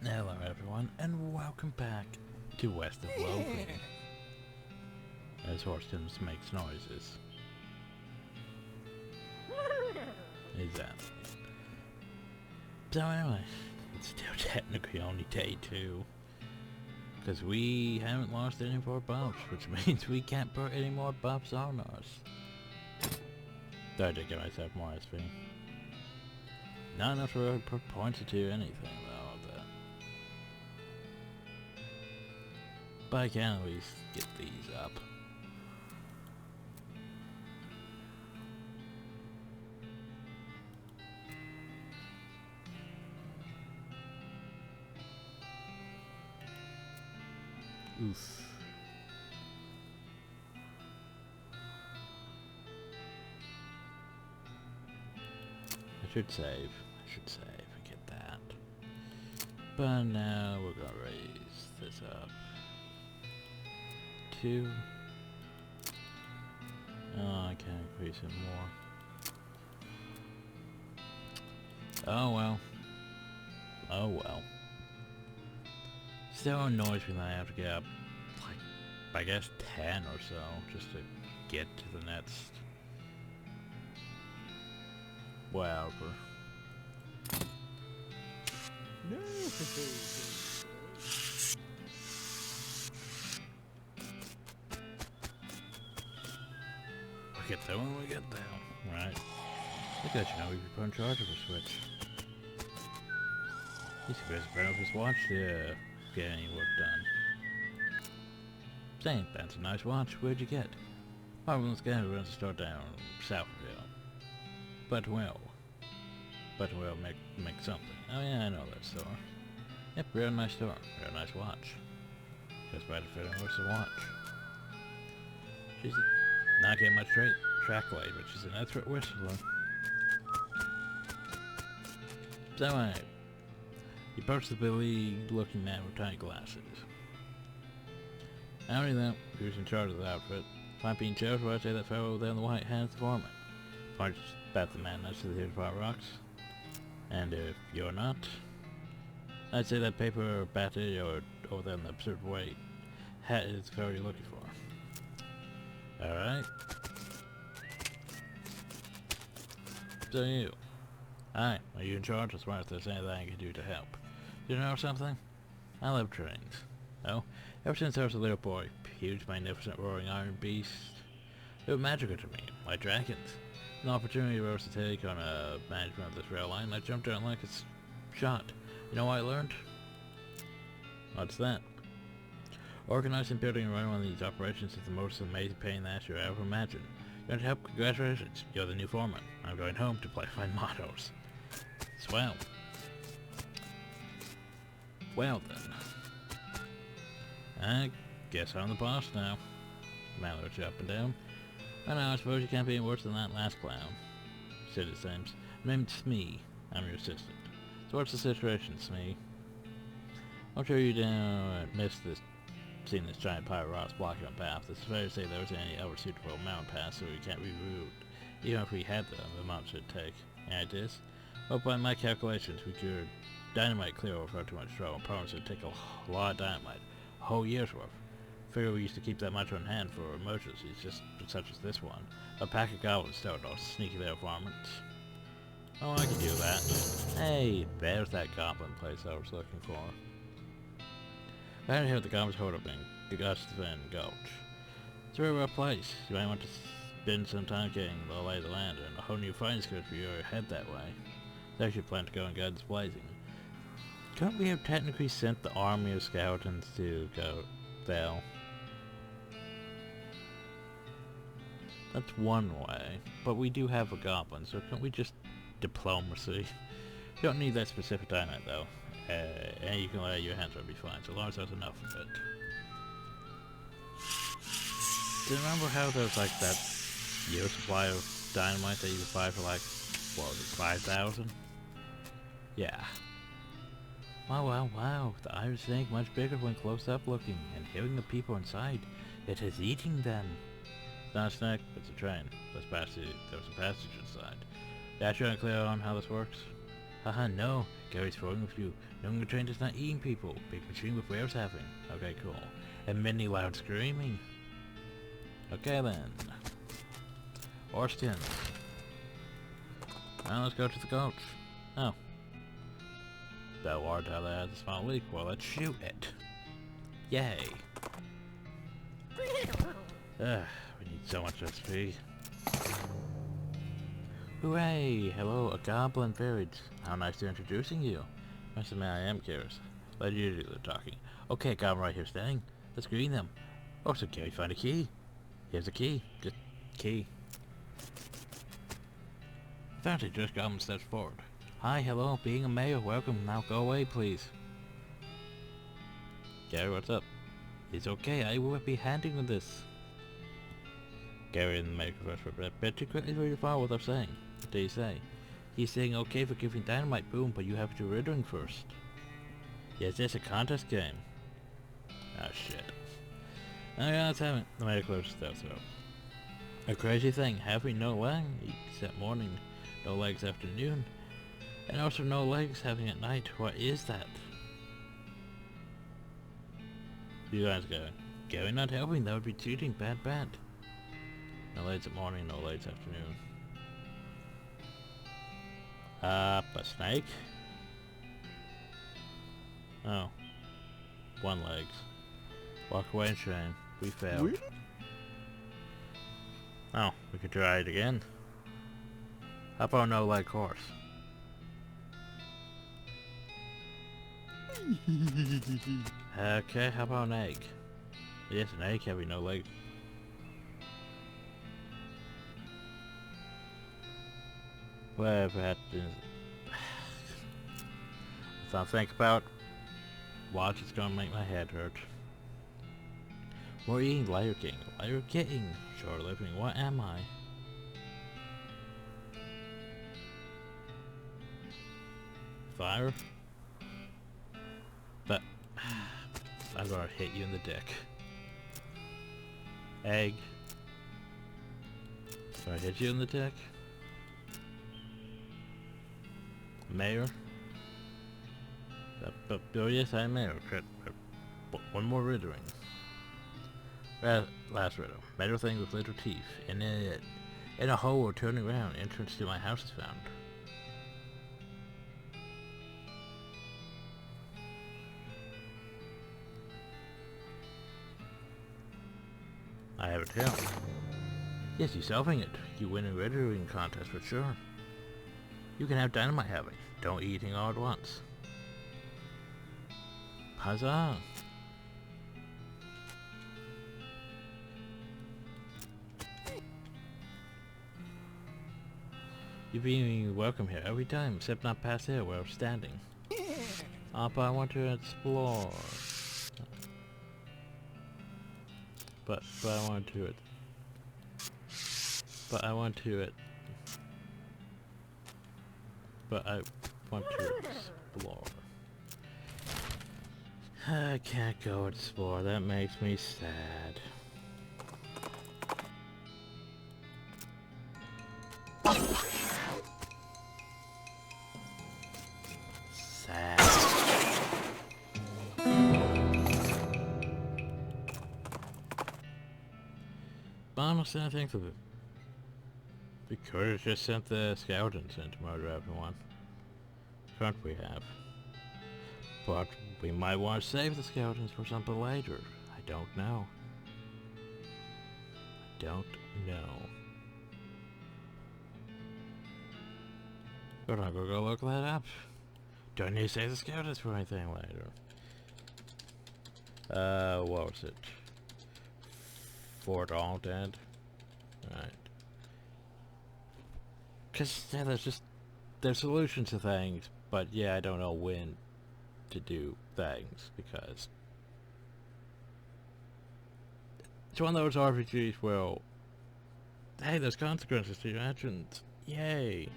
Hello everyone, and welcome back to West of Loathing. As Horstons makes noises. Exactly. So anyway, it's still technically only day 2. Because we haven't lost any more buffs, which means we can't put any more buffs on us. So I did get myself more SP. Not enough to really put points to anything though. But I can at least get these up. Oof. I should save and get that. But now we're gonna raise this up. 2. Oh, I can't increase it more. Oh well. Oh well. Still annoys me that I have to get up, like, I guess 10 or so, just to get to the next. Whatever. No. We'll get there when we get there. Right. I guess you know we could put in charge of a switch. He's supposed to burn up his watch to get any work done. Saying, that's a nice watch. Where'd you get? Oh, let's get everyone to start down south of here. But we'll make something. Oh yeah, I know that store. Yep, real nice store. Real nice watch. Just about to fit in what's the watch. She's not getting much track light, but she's an expert whistler. So anyway, you approach the beleaguered looking man with tiny glasses. I already know who's in charge of the outfit. If I'm being chosen, I'd say that fellow there in the white hand's the foreman. Punch about the man next to the far rocks. And if you're not, I'd say that paper battery or over there in the absurd white hat is the fellow you're looking for. Alright. So you. Hi, are you in charge? I was wondering if there's anything I can do to help. Do you know something? I love trains. Oh, ever since I was a little boy, huge, magnificent, roaring iron beasts. They were magical to me, like dragons. An opportunity arose to take on management of this rail line, and I jumped on like a shot. You know what I learned? What's that? Organizing, building, and running one of these operations is the most amazing pain in the ass you ever imagined. You want to help? Congratulations, you're the new foreman. I'm going home to play my mottos. Swell. Well then. I guess I'm the boss now. Man looks you up and down. I know, I suppose you can't be any worse than that last clown. Said it seems. My name's Smee. I'm your assistant. So what's the situation, Smee? I'm sure you didn't miss seeing this giant pile of rocks blocking our path. It's fair to say there isn't any other suitable mountain pass, so we can't reroute. Even if we had them, the amount should take. Any ideas? Well, by my calculations, we could dynamite clear over without too much trouble. I promise it would take a lot of dynamite. A whole year's worth. Figure we used to keep that much on hand for emergencies, just such as this one. A pack of goblins still don't sneaky little varmints. Oh, I can do that. Hey, there's that goblin place I was looking for. I had to hear the goblins hold up in Gustafin Gulch. It's a very rough place. You might want to spend some time getting the lay of the land, and a whole new fighting skill for your head that way. I actually plan to go and guns blazing. Couldn't we have technically sent the army of skeletons to go there? That's one way, but we do have a goblin, so can't we just diplomacy? You don't need that specific dynamite though, and you can lay your hands on it, be fine, so long as there's enough of it. Do you remember how there's like that year supply of dynamite that you could buy for like, what was it, 5,000? Yeah. Wow, wow, wow, the iron snake much bigger when close up looking, and hearing the people inside. It is eating them. It's not a snack, it's a train. There's a passage inside. Yeah, sure, unclear on how this works? Haha, no. Gary's throwing with you. Knowing the train is not eating people. Big machine with wares having. Okay, cool. And many loud screaming. Okay then. Horse skins. Now let's go to the coach. Oh. That water tower has a small leak. Well, let's shoot it. Yay. We need so much XP. Hooray! Hello, a goblin village. How nice they're introducing you. Must admit, I am curious. Let you do the talking. Okay, goblin right here standing. Let's greet them. Oh, so can we find a key? Here's a key. Just key. Found it. Just goblin steps forward. Hi, hello, being a mayor, welcome. Now go away, please. Gary, what's up? It's okay, I will be handling with this. Gary and the mayor converse for a bit. Bet you quickly read far what they're saying. What do you say? He's saying okay for giving dynamite boom, but you have to do riddling first. Yes, it's a contest game. Ah, shit. Okay, let's have it. The mayor closes the so. A crazy thing, having no legs except morning, no legs afternoon, and also no legs having at night. What is that? You guys go. Gary not helping, that would be cheating. Bad, bad. No legs at morning, no legs afternoon. A snake? Oh. One legs. Walk away and shame. We failed. Oh, we could try it again. How about no leg horse? Okay, how about an egg? Yes, an egg having no legs. Whatever happens. If I think about watch, it's gonna make my head hurt. We're eating Liar King. Liar King. Short living. What am I? Fire? But I'm gonna hit you in the dick. Egg. Gonna hit you in the dick. Mayor. Oh yes, I'm mayor. One more riddling. Last riddle. Metal thing with little teeth. In a hole or turning around, entrance to my house is found. I have a tail. Yes, you're solving it. You win a riddling contest for sure. You can have dynamite having. Don't eat it all at once. Huzzah! You're being welcome here every time, except not past here where I'm standing. But I want to explore. But I want to But I want to explore. I can't go explore, that makes me sad. Sad. But honestly, I think that we could have just sent the skeletons in to murder everyone. Couldn't we have? But we might want to save the skeletons for something later. I don't know. I don't know. But I'll go look that up. Don't need to save the skeletons for anything later. What was it? Fort all dead? Right. Cause yeah, there's solutions to things, but yeah, I don't know when to do things, because it's one of those RPGs where, hey, there's consequences to your actions. Yay!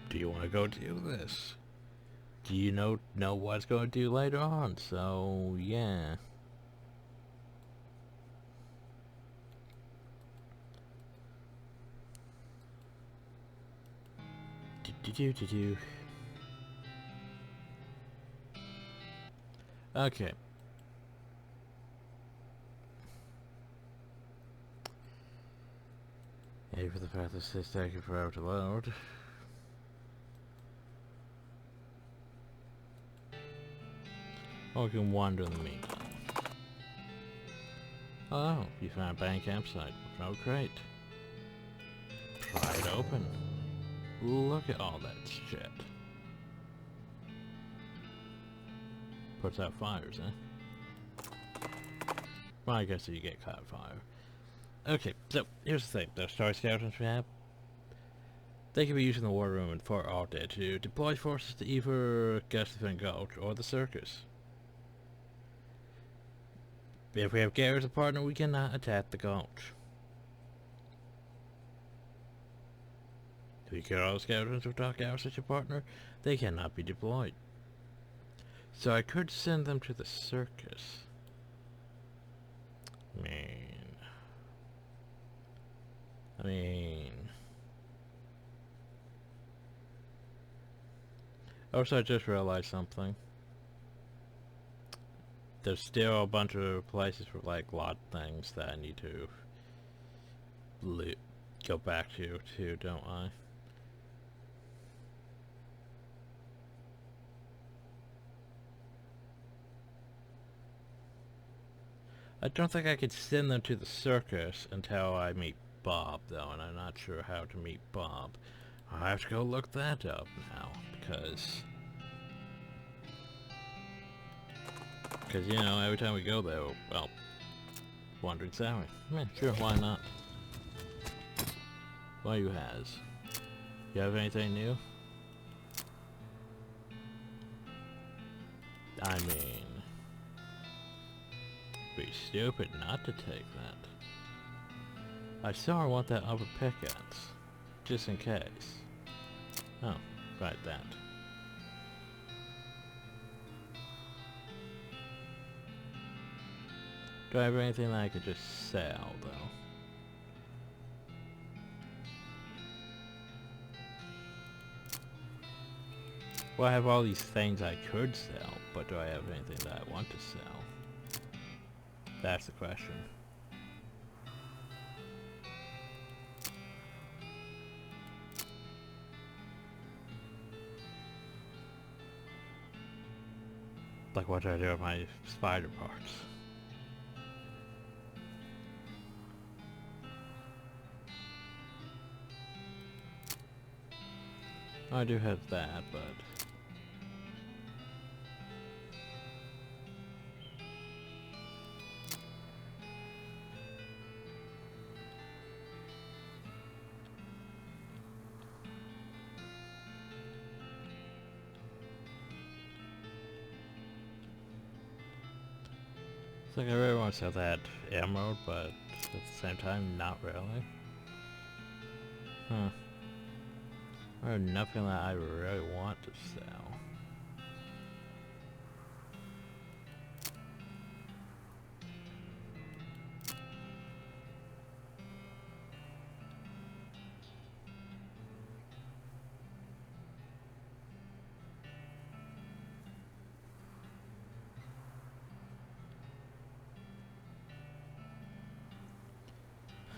Do you want to go do this? Do you know what it's going to do later on? So yeah. Do. Okay. A for the fact this is taking forever to load. Or we can wander in the meantime. Oh, you found a bank campsite. Oh, great. Pry it open. Look at all that shit. Puts out fires, eh? Well, I guess you get caught fire. Okay, so here's the thing. Those star skeletons we have, they can be used in the war room in Fort Alta to deploy forces to either Gustafson Gulch or the circus. If we have Gary as a partner, we cannot attack the Gulch. If you kill all the skeletons without Gary as your partner, they cannot be deployed. So I could send them to the circus. I mean... Also, I just realized something. There's still a bunch of places for, like, lot things that I need to go back to, too, don't I? I don't think I could send them to the circus until I meet Bob, though, and I'm not sure how to meet Bob. I'll have to go look that up now, because, you know, every time we go there, well, Wandering Sally. Yeah, sure, why not? Why you has? You have anything new? I mean, be stupid not to take that. I still want that upper pickaxe, just in case. Oh, right, that. Do I have anything that I could just sell, though? Well, I have all these things I could sell, but do I have anything that I want to sell? That's the question. Like what do I do with my spider parts? I do have that, but... It's like I really want to sell that emerald, but at the same time, not really. Huh. There's nothing that I really want to sell.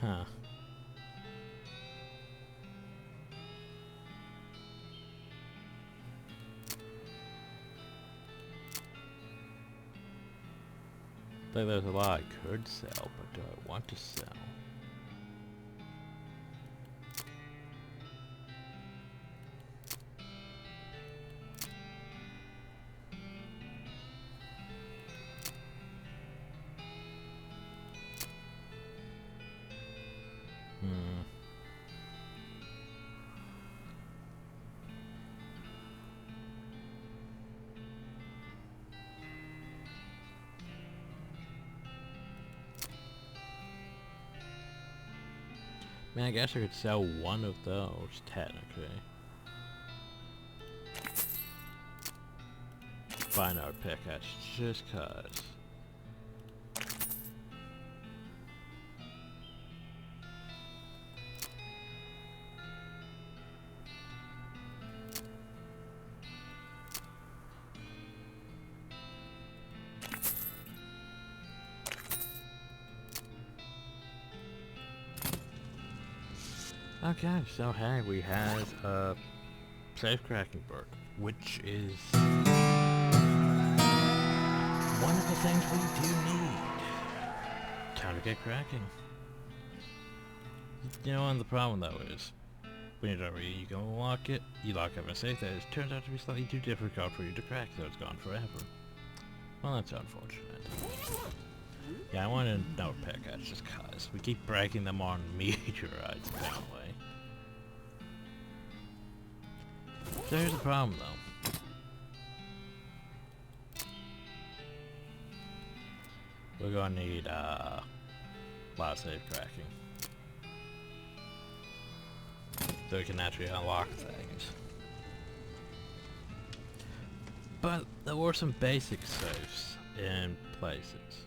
Huh. I think there's a lot I could sell, but do I want to sell? I mean, I guess I could sell one of those, technically. Buy another pickaxe, just cause. Okay, so hey, we have a safe cracking board, which is one of the things we do need. Time to get cracking. You know, and the problem though is, when you don't really, you go lock it, you lock up a safe that it turns out to be slightly too difficult for you to crack, so it's gone forever. Well, that's unfortunate. Yeah, I want to note pickaxe just cause we keep breaking them on meteorites apparently. So here's the problem though. We're gonna need a lot of safe cracking. So we can actually unlock things. But there were some basic safes in places.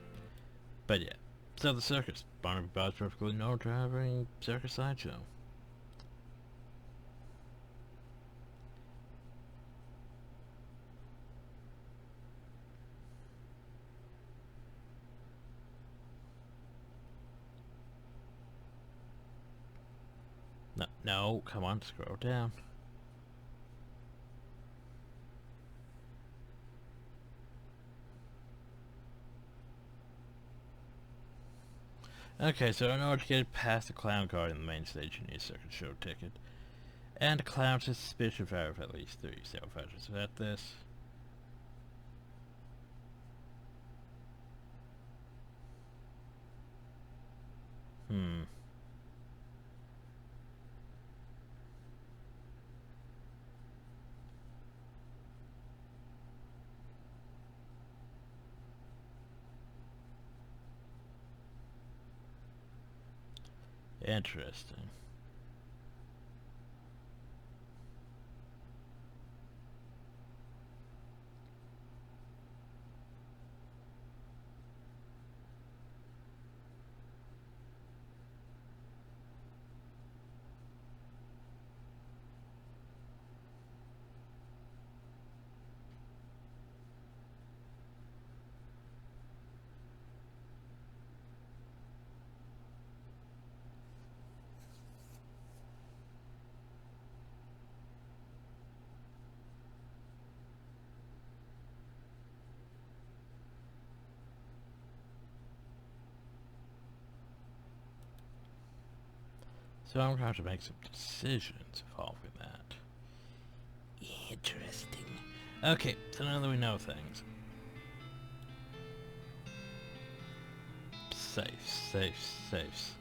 But yeah, so the circus. Barnaby Bob's perfectly normal traveling circus sideshow. No, come on, scroll down. Okay, so in order to get past the clown car in the main stage, you need a circus show ticket. And a clown suspicion fire of at least 3 self-fighters at this. Interesting. So I'm going to make some decisions involving that. Interesting. Okay, so now that we know things. Safes.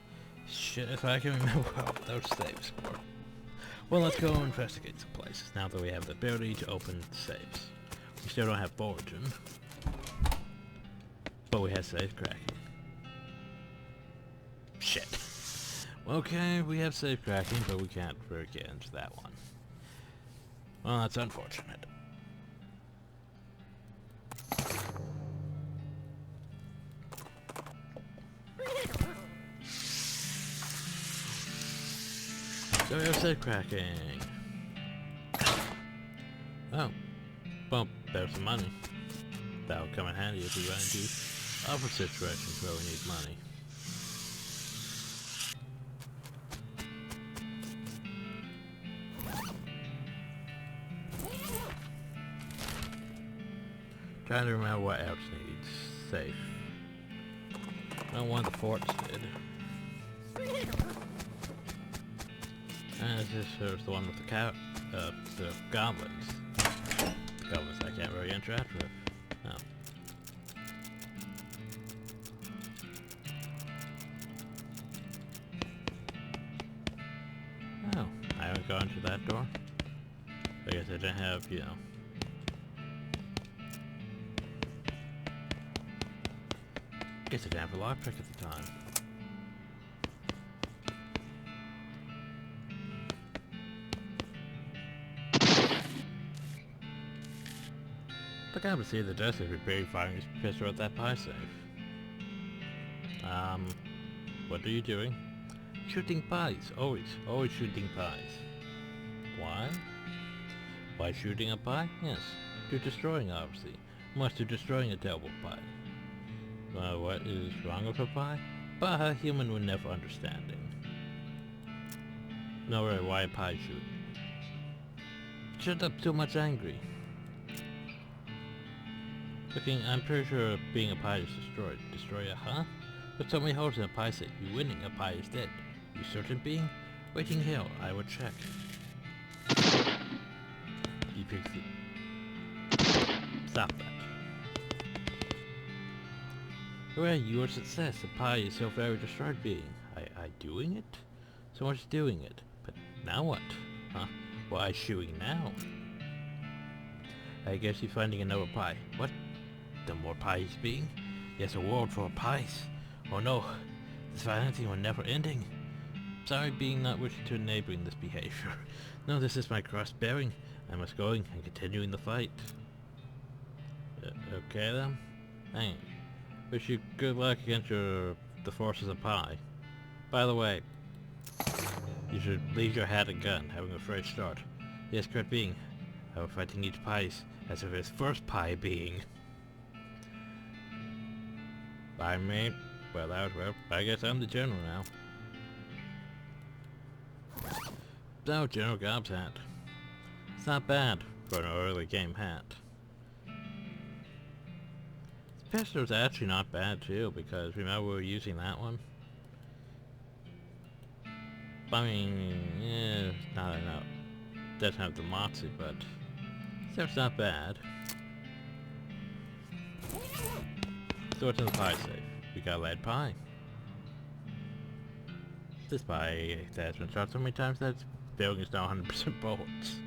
Shit, if I can remember what those safes were. Well, let's go investigate some places now that we have the ability to open safes. We still don't have origin, but we have safe cracking. Shit. Okay, we have safe cracking, but we can't really get into that one. Well, that's unfortunate. So we have safe cracking. Oh. Well, there's some money. That'll come in handy if we run into other situations where we need money. Trying to remember what else needs safe. Well, one of the forts did. And this is the one with the the goblins. The goblins I can't really interact with. Oh. Oh, I haven't gone to that door. I guess I didn't have, you know. Guess I didn't have a lockpick at the time. I can't see the desk if you're firing his pistol at that pie safe. What are you doing? Shooting pies. Always shooting pies. Why? Why shooting a pie? Yes. To destroying, obviously. Much to destroying a terrible pie. What is wrong with a pie? But a human would never understanding. No, really, why a pie shoot? Shut up, too much angry. Looking, I'm pretty sure being a pie is destroyed. Destroy it, huh? With so many holes in a pie set, you winning a pie is dead. You certain being? Waiting here, I will check. You picks it. Stop that. Hooray, your success. The pie is so very destroyed being. I doing it? So much doing it. But now what? Huh? Why shooing now? I guess you're finding another pie. What? The more pies being? Yes, a world full of pies. Oh no, this violence was never ending. Sorry being not wishing to enabling this behavior. No, this is my cross bearing. I must going and continuing the fight. Okay then. Hang on. Wish you good luck against the forces of pie. By the way, you should leave your hat and gun, having a fresh start. Yes, correct being. I will fighting each pies as if it's first pie being. I mean, well, I guess I'm the general now. So, General Gob's hat. It's not bad for an early game hat. This pistol's actually not bad too, because remember we were using that one? I mean, yeah, not enough. Doesn't have the Moxie, but it's not bad. So what's in the pie safe? We got lead pie. This pie has been shot so many times that its building is now 100% bullets.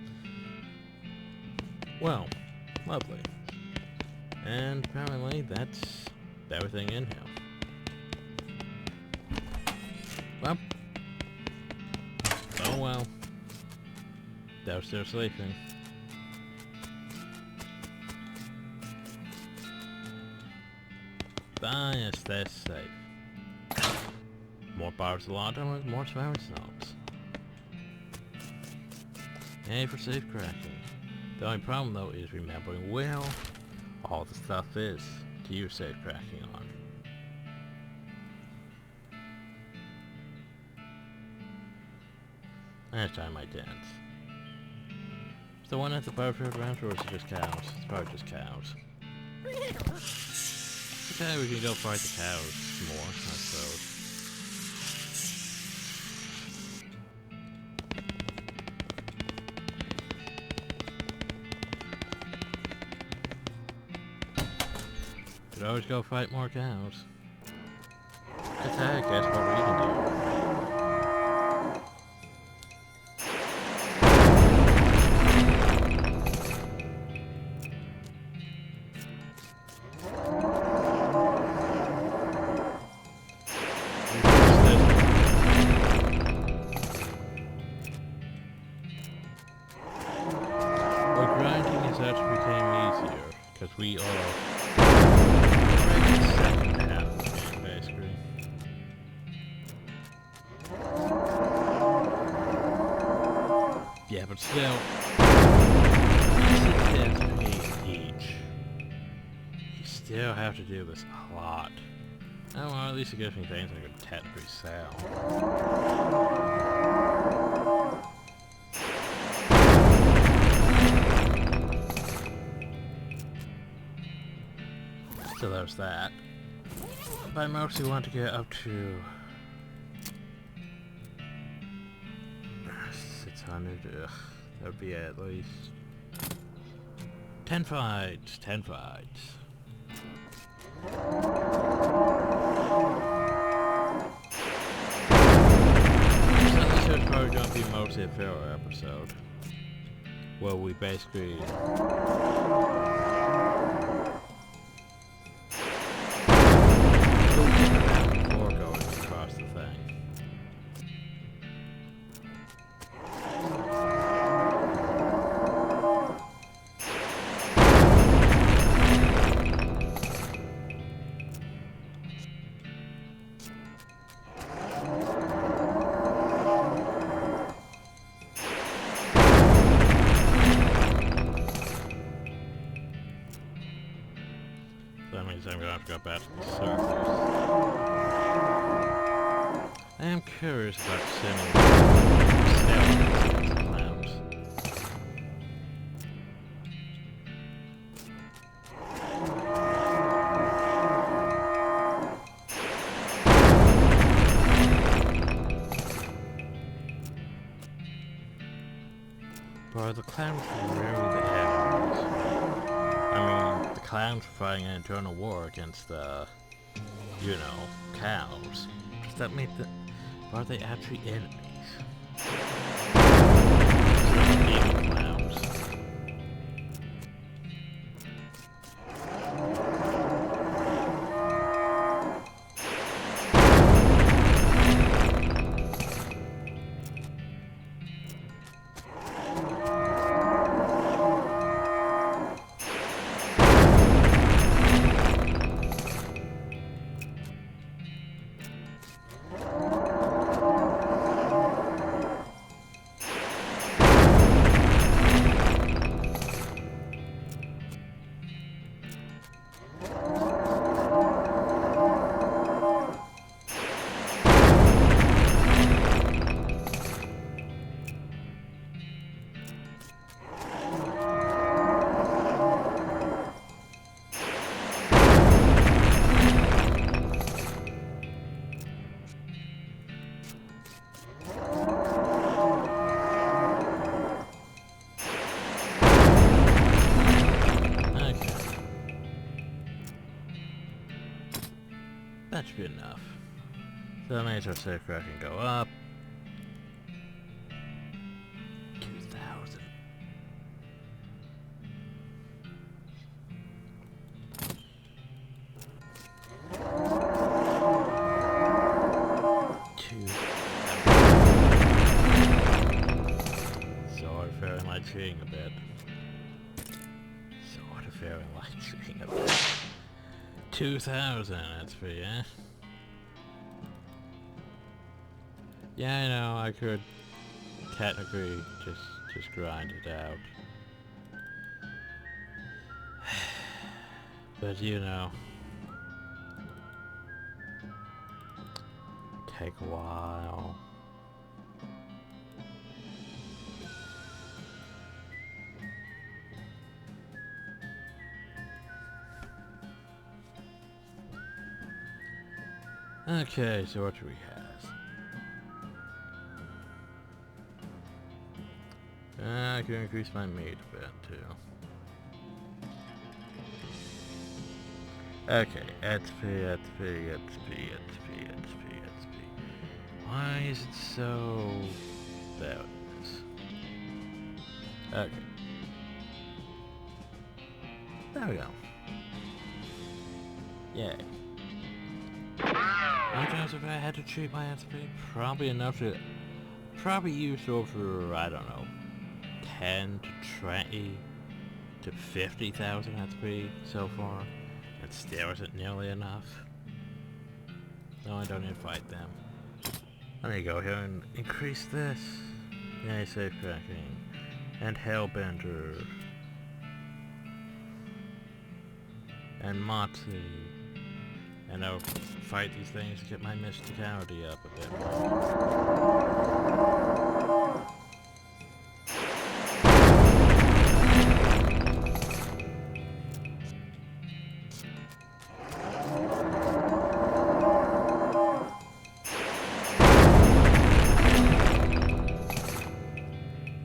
Well, lovely. And apparently that's everything in here. Well. Oh well. They're still sleeping. Ah, yes, that's safe. More bars of lantern with more surviving snobs. Yay for safe cracking. The only problem though is remembering where all the stuff is to use safe cracking on. Next time I dance. Is the one at the butterfield ranch, or is it just cows? It's probably just cows. Okay, we can go fight the cows more, I suppose. Could always go fight more cows. Attack, that's what we can do. Because we are right second half of the game, basically. Yeah, but still, each. You still have to do this a lot. Oh well, at least it gives me things I could technically sell. So there's that. But I mostly want to get up to 600. Ugh, that would be at least 10 fights. 10 fights. So this is probably going to be mostly a filler episode. Well, we basically before going across the thing. That means I'm gonna have to go back to the surface. I am curious about Clowns. Bro, the clowns are really the enemies. I mean, the clowns are fighting an internal war against the, you know, cows. Does that make the... Are they actually enemies? Evil clowns. That should be enough. So that means our safe crack can go up. 2,000. Sort of feeling like cheating a bit. Sort of feeling like cheating a bit. 2,000, that's for yeah. Yeah, I know, I could technically just grind it out. But you know, take a while. Okay, so what do we have? I can increase my meat a bit too. Okay, XP. Why is it so... There it is. Okay. There we go. Yay. How many times have I had to treat my XP? Probably enough to... Probably used over, I don't know, 10 to 20 to 50,000 XP so far. It still isn't nearly enough. No, I don't need to fight them. Let me go here and increase this. Yay, safe cracking. And Hellbender. And Matsu. And I'll fight these things to get my mysticality up a bit more.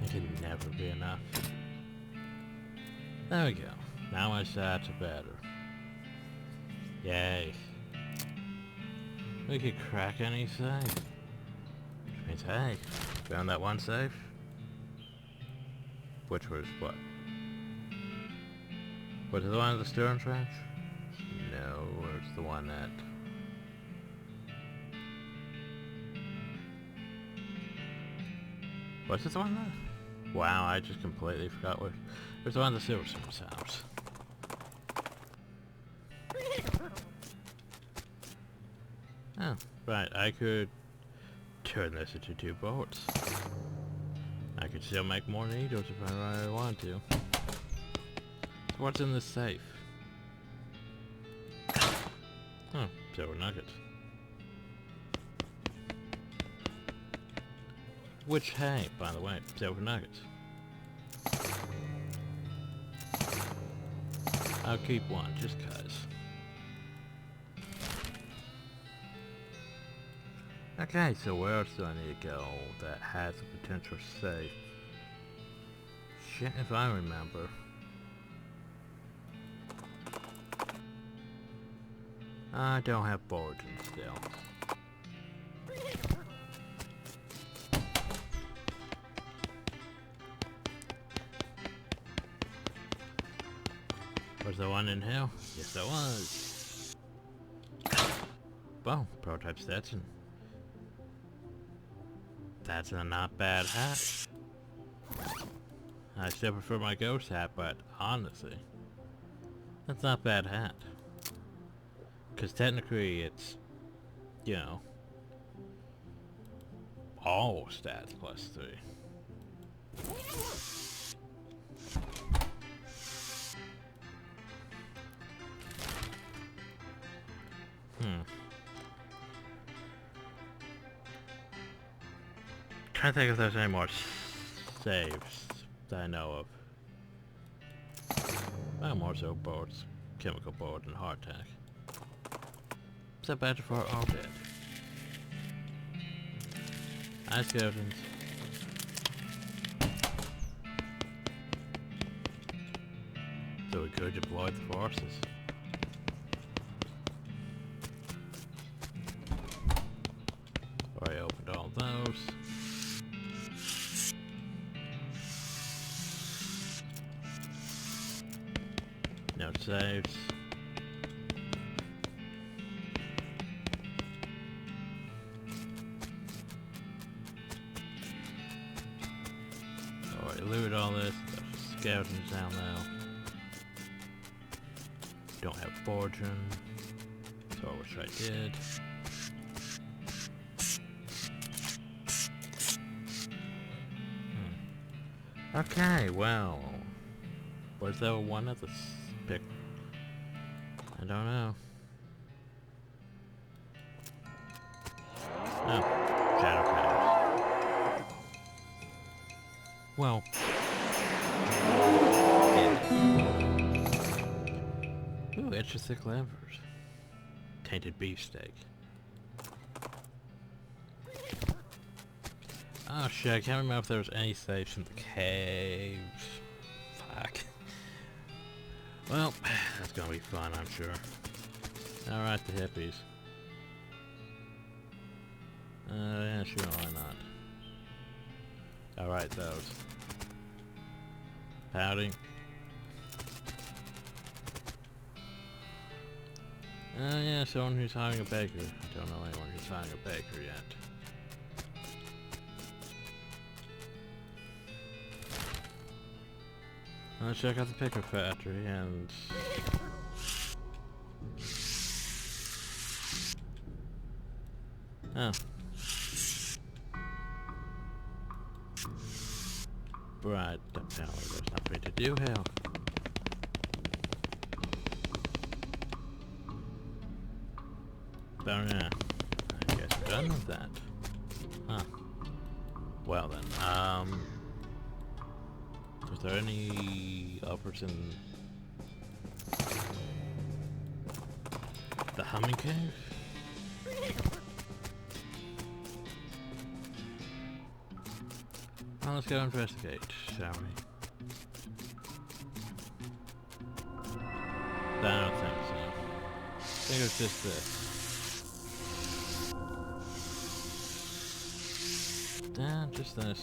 It can never be enough. There we go. Now my stats are better. Yay. We could crack any safe. Which means, hey, found that one safe. Which was what? Was it the one at the stern trench? No, it's the one at... Was it the one there? Wow, I just completely forgot what... It was the one at the Silversmith's house. Oh, right, I could turn this into 2 boats. I could still make more needles if I really want to. So what's in this safe? Oh, silver nuggets. Which, hey, by the way, silver nuggets. I'll keep one, just cuz. Okay, so where else do I need to go that has a potential safe? Shit, if I remember. I don't have foraging still. Was there one in here? Yes, there was. Well, prototype Stetson. That's a not bad hat. I still prefer my ghost hat, but honestly, that's not a bad hat. Because technically it's, you know, all stats plus 3. Trying to think if there's any more saves that I know of. Well, more so boards, chemical board, and hardtack. Except badger for all dead. Hi, skeletons. So we could deploy the forces. Already opened all those. No saves. Alright, looted all this. There's skeletons down now. Don't have fortune. So I wish I did. Okay, well. Was there one of the pick? I don't know. Oh, shadow counters. Well. Yeah. Ooh, extra thick levers. Tainted beefsteak. Oh shit, I can't remember if there was any safes in the caves. Fuck. Well, that's gonna be fun, I'm sure. Alright, the hippies. Yeah, sure, why not? Alright, those. Howdy. Yeah, someone who's hiring a baker. I don't know anyone who's hiring a baker yet. Let's check out the picker factory and... Oh. Right, apparently there's nothing to do here. Oh yeah, I guess we're done with that. Huh. Well then, was there any uppers in the humming cave? Well, let's go investigate, shall we? I don't think so. I think it was just this. Yeah, just this.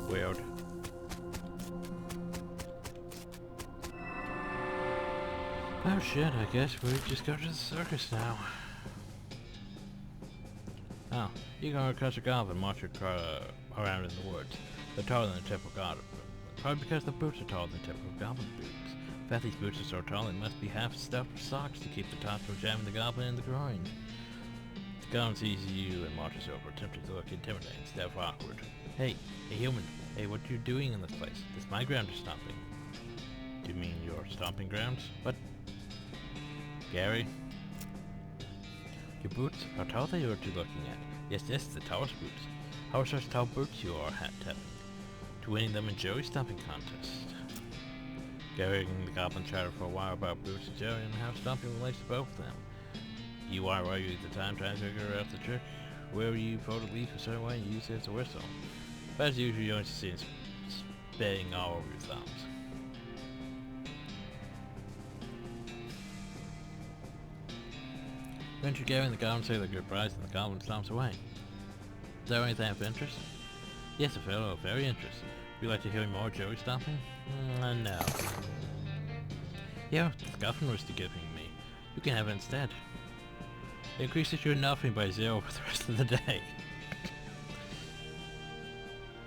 Weird. Oh shit, I guess we just go to the circus now. Oh, you can across a goblin and march around in the woods. They're taller than a typical goblin. Probably because the boots are taller than typical goblin boots. In fact, these boots are so tall they must be half stuffed with socks to keep the tops from jamming the goblin in the groin. The goblin sees you and marches over, attempting to look intimidating instead of awkward. Hey human, hey, what are you doing in this place? This is my ground you're stomping. Do you mean your stomping grounds? What? Gary? Your boots? How tall they are you looking at? Yes, the tallest boots. How such tall boots you are, hat tapping, to winning them in Joey stomping contest. Gathering the goblin chatted for a while about Boots and Joey and how stomping relates to both of them. You are while you at the time trying to figure out the trick. Where you fold a leaf a certain way and use it as a whistle. But as usual, you only see it spitting all over your thumbs. Venture gathering the goblin say the good prize and the goblin stomps away. Is there anything of interest? Yes, a fellow of very interest. Would you like to hear more Joey stomping? No. Yeah, the goblin was to giving me. You can have it instead. It increases your nothing by 0 for the rest of the day.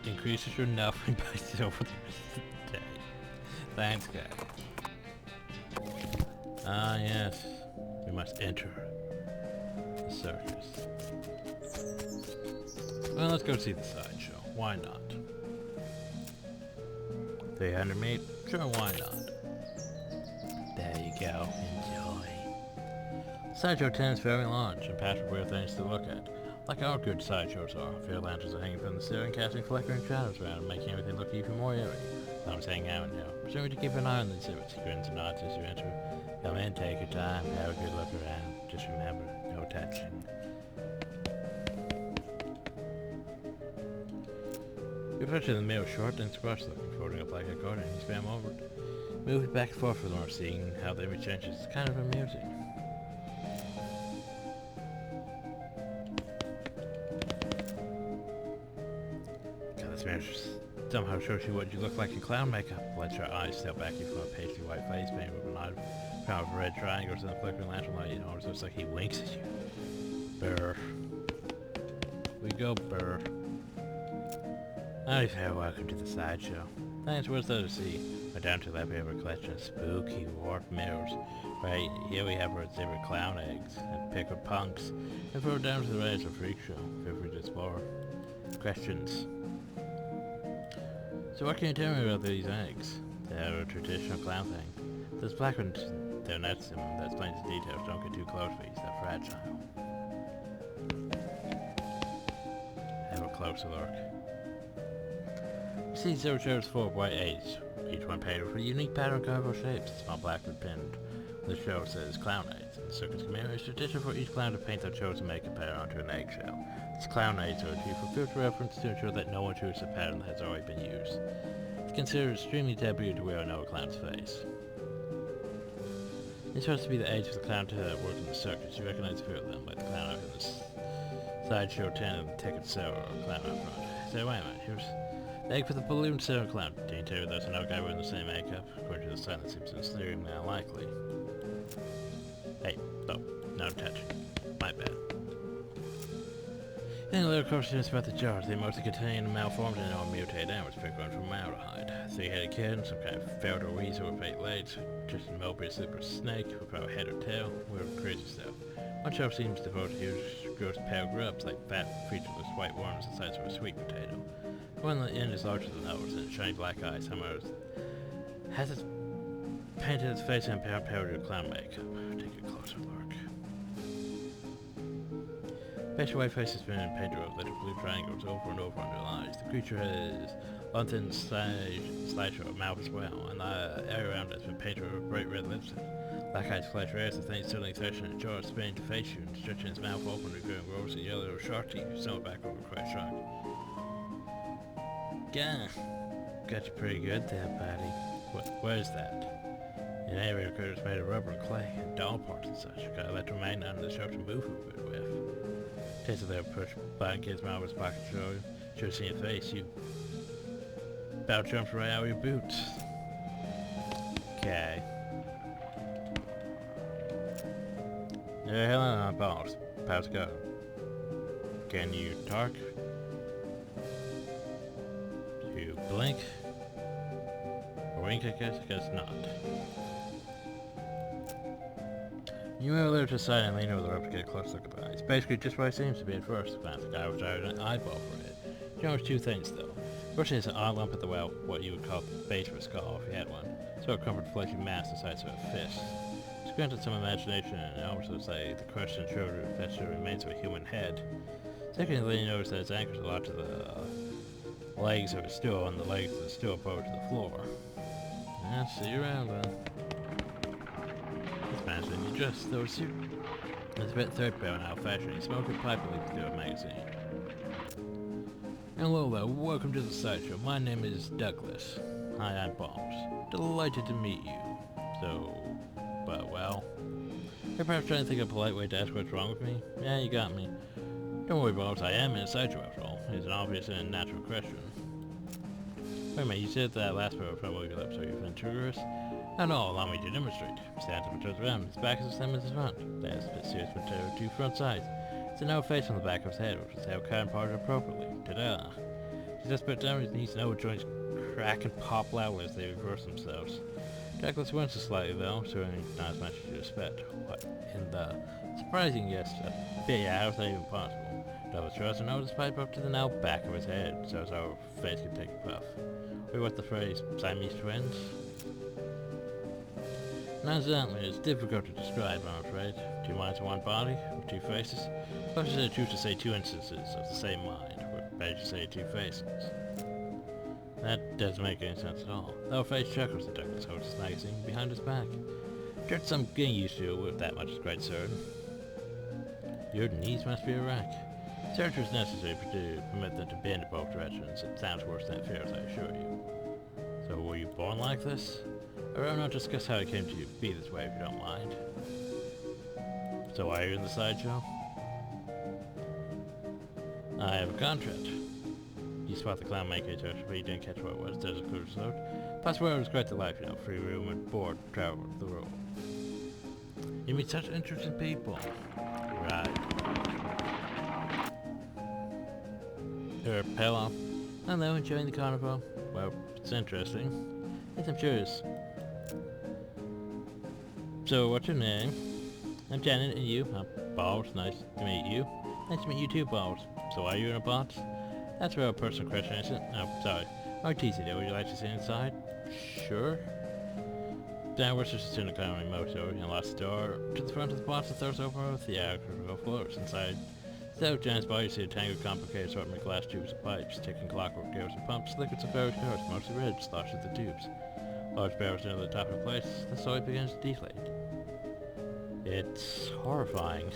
Increases your nothing by 0 for the rest of the day. Thanks, guy. Ah, yes. We must enter the circus. Well, let's go see the sideshow. Why not? 300 meat? Sure, why not? There you go. Enjoy. Sideshow 10 is very large and packed with weird things to look at. Like our good sideshows are. Fair lanterns are hanging from the ceiling, casting flickering shadows around and making everything look even more eerie. Thumbs hanging out now. Presuming to keep an eye on the exhibits. He grins and nods as you enter. Come in, take your time, have a good look around. Just remember, no touching. You approach the mirror short and squash looking, folding up like a garden, and you spam over it. Move it back and forth for more, seeing how the image changes. It's kind of amusing. God, this mirror somehow shows you what you look like in clown makeup. Let your eyes step back you from a pasty white face painted with an eye crown of red triangles and a flickering lantern light. It almost looks like he winks at you. Brr. We go, brr. Howdy fair, welcome to the sideshow. Thanks, what's there to see? We're down to that ever collection of spooky warped mirrors. Right here we have our exhibit clown eggs and pickled punks, and further down to the right is a freak show. Feel free to explore. Questions? So what can you tell me about these eggs? They're a traditional clown thing. There's black ones, they're nuts, and that explains the details. Don't get too close, please. They're fragile. Have a closer look. You see zero shows 4 white eggs, each one painted with a unique pattern, colorful shapes. A small black wood pinned. The show says clown eggs. In the circus community, it's tradition for each clown to paint their chosen makeup pattern onto an eggshell. These clown eggs are achieved for future reference to ensure that no one chooses a pattern that has already been used. It's considered extremely taboo to wear on a clown's face. These supposed to be the eggs of the clown that worked in the circus. You recognize a few of them, like the clown out in the sideshow 10 and the ticket seller or clown out front. So wait a minute, here's the egg for the balloon seller clown. Did you tell you there's another guy wearing the same makeup? According to the sign, that seems extremely unlikely. Hey, oh, no touching. My bad. Then a little question is about the jars. They mostly contain malformed and or mutated animals picked on from formaldehyde. Three-headed kid, some kind of ferret or weasel with 8 legs, just a mopey super snake without a head or tail, weird crazy stuff. One shelf seems devoted to huge, gross pale grubs like fat, featureless white worms the size of a sweet potato. The one on the end is larger than others and shiny black eyes. Somehow has its painted its face in powdered clown makeup. Take a closer look. Facial white face has been painted with little blue triangles over and over under the eyes. The creature has long thin slasher mouth as well, and the area around it has been painted with bright red lipstick. Black eyes flash red as the thing suddenly thrashing a jaw, spinning to face you and stretching its mouth open, revealing rows of yellow shark teeth. You stumble back over a cracked shark. Gah! Got you pretty good there, buddy. What is that? An area of critters made of rubber and clay, and doll parts and such. Got electromagnet under the shelf to move a bit with. Taste of their push by kid's mouth was pocket show. Should have seen your face. You about jumped right out of your boots. Okay. Yeah, hell on, boss. How's it go? Can you talk? Do you blink? Or wink, I guess? I guess not. You move a little to the side and lean over the rope to get a close look at the eyes. Basically just what it seems to be at first. The guy was out an eyeball for it. You notice 2 things though. First is an odd lump at the well, what you would call the base of a skull if you had one. So a comfort fleshy mass the size of a fist. Granted some imagination and also say the question showed that there remains of a human head. Secondly, you notice that its anchors a lot to the legs of its stool, and the legs of the stool approach the floor. Yeah, see you around then. This man's in your dress, though it's suit. It's a bit threadbare and old-fashioned. He smoked a pipe and leaped through a magazine. Hello there, welcome to the sideshow. My name is Douglas. Hi, I'm Bombs. Delighted to meet you. So, but well, you're perhaps trying to think of a polite way to ask what's wrong with me? Yeah, you got me. Don't worry, Bombs, I am in a sideshow after all. It's an obvious and natural question. Wait a minute, you said that last part was probably your lips, so you're Venturous? Not all, allow me to demonstrate. Stands up and turns around. His back is the same as his front. That is a bit serious, but there are two front sides. It's a no face on the back of his head, which is how Karen parted appropriately. Ta-da! He just put down his knees, no joints crack and pop loudly as they reverse themselves. Douglas winces slightly though, so not as much as you expect. What in the surprising gesture? Yeah, how is that even possible? Douglas draws and holds his pipe up to the now back of his head, so as our face can take a puff. Wait, what's the phrase? Siamese twins? Not exactly, it's difficult to describe, I'm afraid. Two minds in one body, with two faces. Closer to the truth to say two instances of the same mind, or better to say two faces. That doesn't make any sense at all. The old face chuckles at Douglas holds his magazine behind his back. Just some getting used to, if that much is quite certain. Your knees must be a wreck. Surgery is necessary to permit them to bend in both directions. It sounds worse than it feels, I assure you. So were you born like this? Or I'll not discuss how it came to be this way if you don't mind. So why are you in the sideshow? I have a contract. You spot the clown maker interruption, but you didn't catch what it was. There's a cruise load. Plus where it was quite the life, you know, free room and board, travel the world. You meet such interesting people. Right. You're Pella. Hello, enjoying the carnival? Well, it's interesting. Yes, I'm curious. So, what's your name? I'm Janet, and you? I'm Balls. Nice to meet you. Nice to meet you too, Balls. So, are you in a box? That's a real personal question, isn't it? No, sorry. I'm teasing you. Would you like to see inside? Sure. Dan was just in a climbing motor and lost the door to the front of the box and throws over with the critical floors inside. Instead of Janet's body, you see a tangle of complicated assortment of glass tubes and pipes, ticking clockwork gears and pumps, liquids of various colors, mostly red, sloshed at the tubes. Large barrels near the top of the place, the soil begins to deflate. It's horrifying.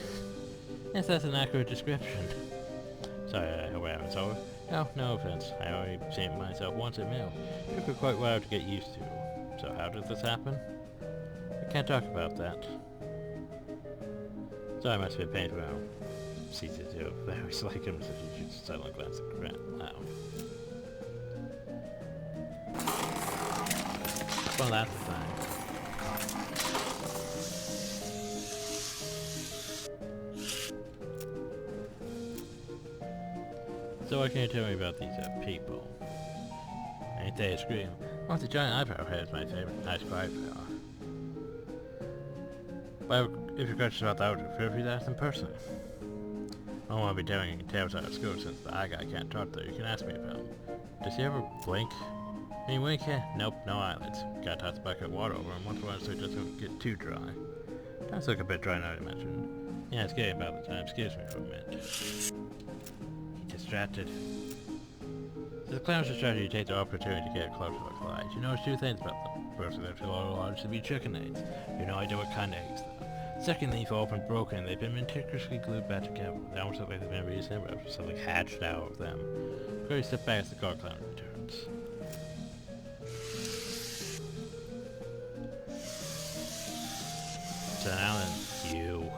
Yes, that's an accurate description. Sorry, I hope I haven't saw it. No offense. I only seen it myself once at meal. It took me quite a while to get used to. So how did this happen? I can't talk about that. Sorry, I must be painful now. Sees it too. Very like him as if you should suddenly glance at the ground. Wow. Well, that's the thing. So what can you tell me about these people? Ain't they a scream? Well, the giant eyebrow head is my favorite. Nice quiet power. Well, if you're questions about that, I would prefer you to ask them personally. I don't want to be telling you tales out of school since the eye guy can't talk though. You can ask me about him. Does he ever blink? I mean, wink? Yeah. Nope, no eyelids. Gotta toss a bucket of water over him once in a while so it doesn't get too dry. Does look a bit dry now you mentioned. Yeah, it's getting about the time. Excuse me for a minute. He's distracted. So the clowns are trying to take the opportunity to get a closer look at eyes. You notice two things about them. First, they're too large to be chicken eggs. You have no idea what kind of eggs though. Second, they've all been broken and they've been meticulously glued back together. They almost look like they've been reassembled after something hatched out of them. Very step back as the car clown returns. So now then, you.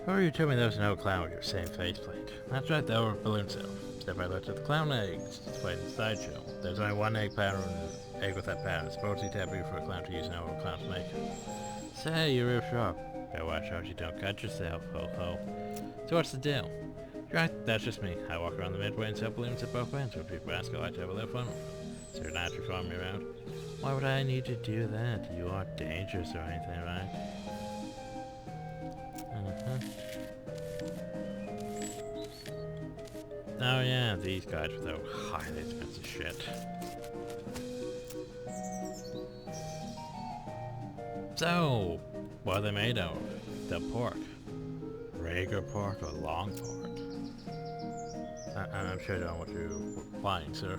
Or you told me there was no clown with your same faceplate. That's right, they were balloon cell. Step I looked at the clown eggs displayed in the sideshow. There's only one egg pattern, and egg with that pattern. It's supposedly taboo for a clown to use an old clown's makeup. Say, you're real sharp. Better watch out you don't cut yourself, ho ho. So what's the deal? You're right, that's just me. I walk around the midway and sell balloons at both ends when people ask I like to have a little fun with them. So you're not to follow me around. Why would I need to do that? You aren't dangerous or anything, right? Oh yeah, these guys with their highly expensive shit. So, what are they made of? The pork. bigger part or long part? I'm sure I don't know what you're implying, sir.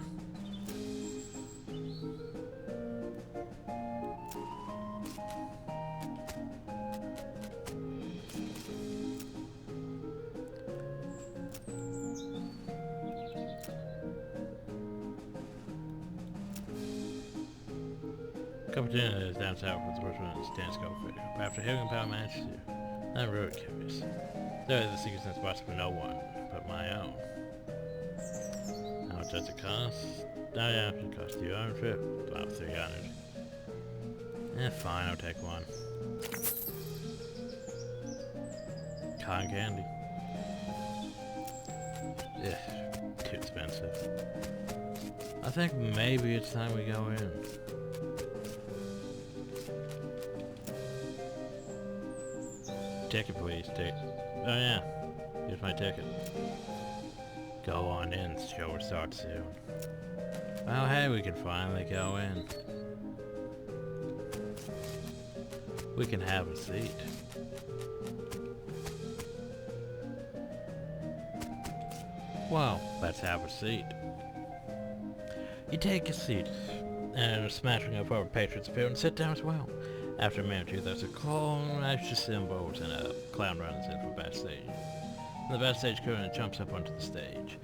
Captain is down south with the Russian stance go figure. But after hearing about Manchester, I'm really curious. There are the secrets and spots for no one but my own. How much does it cost? Oh yeah, it cost you own trip. About 300. Fine, I'll take one. Cotton candy. Too expensive. I think maybe it's time we go in. Ticket, please. Oh yeah, here's my ticket. Go on in, the show will start soon. Well, hey, we can finally go in. We can have a seat. Well, let's have a seat. You take a seat, and a smattering of our patrons appear and sit down as well. After a minute or two, there's a call, extra cymbals, and a clown runs in from backstage. And the backstage curtain jumps up onto the stage.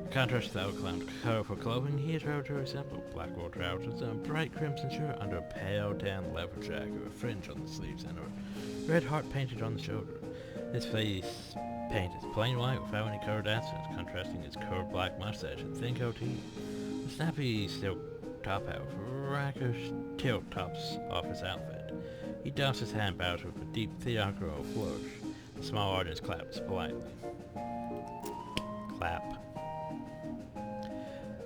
Contrast without a clown colorful clothing, he is relatively simple. Black wool trousers and a bright crimson shirt under a pale tan leather jacket with a fringe on the sleeves and a red heart painted on the shoulder. His face paint is plain white without any curved accents, contrasting his curved black mustache and thin goatee. The snappy silk top hat with rakish tilt tops off his outfit. He doffs his hand bows with a deep theatrical flourish. The small audience claps politely. Clap.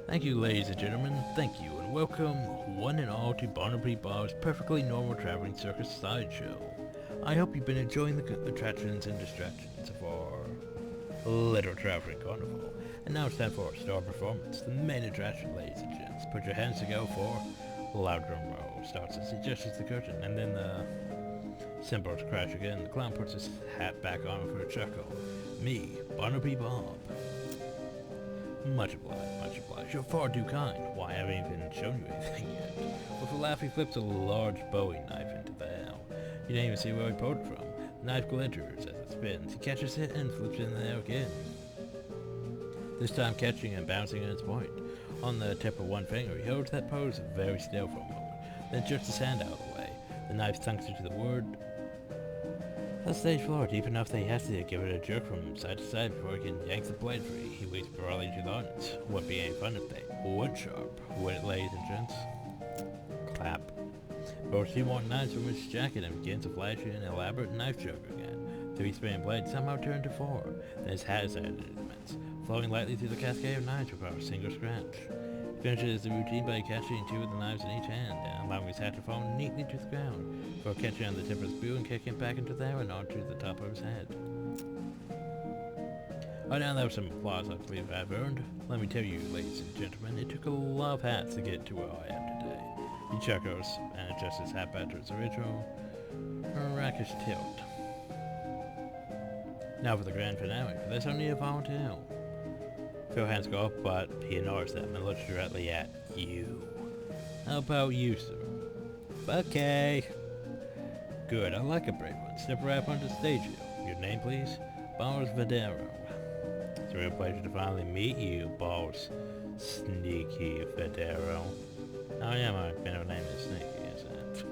Thank you, ladies and gentlemen, thank you, and welcome, one and all, to Barnaby Bob's perfectly normal traveling circus sideshow. I hope you've been enjoying the attractions and distractions of our little traveling carnival. And now it's time for our star performance, the main attraction, ladies and gents. Put your hands to go for loud drum roll. Starts as he gestures the curtain, and then the cymbals crash again. The clown puts his hat back on for a chuckle. Me, Barnaby Bob. Much obliged, much obliged. You're far too kind. Why, I haven't even shown you anything yet. With a laugh, he flips a large Bowie knife into the air. You didn't even see where he pulled it from. The knife glitters as it spins. He catches it and flips it in the air again. This time catching and bouncing at its point. On the tip of one finger, he holds that pose very still for a moment, then jerks his hand out of the way. The knife sinks into the wood. The stage floor deep enough that he has to give it a jerk from side to side before he can yank the blade free. He waits broadly to the audience. Would be any fun if they would sharp, would it, ladies and gents? Clap. Both he wants knives from his jacket and begins to flash an elaborate knife joke again. 3 spinning blades somehow turn to 4. Then his hat is added in immense, flowing lightly through the cascade of knives without a single scratch. He finishes the routine by catching 2 of the knives in each hand and allowing his hat to fall neatly to the ground, before catching on the tip of his boot and kicking back into the air and onto the top of his head. Oh, now that was some applause I believe I've earned. Let me tell you, ladies and gentlemen, it took a lot of hats to get to where I am today. He chuckles and adjusts his hat back to its original rakish tilt. Now for the grand finale, for there's only a volunteer. Phil hands go up, but he ignores them and looks directly at you. How about you, sir? Okay. Good, I like a brave one. Step right up onto the stage here. Your name, please? Boss Vadero. It's a real pleasure to finally meet you, Boss Sneaky Vadero. Oh yeah, my middle name is Sneaky, isn't it?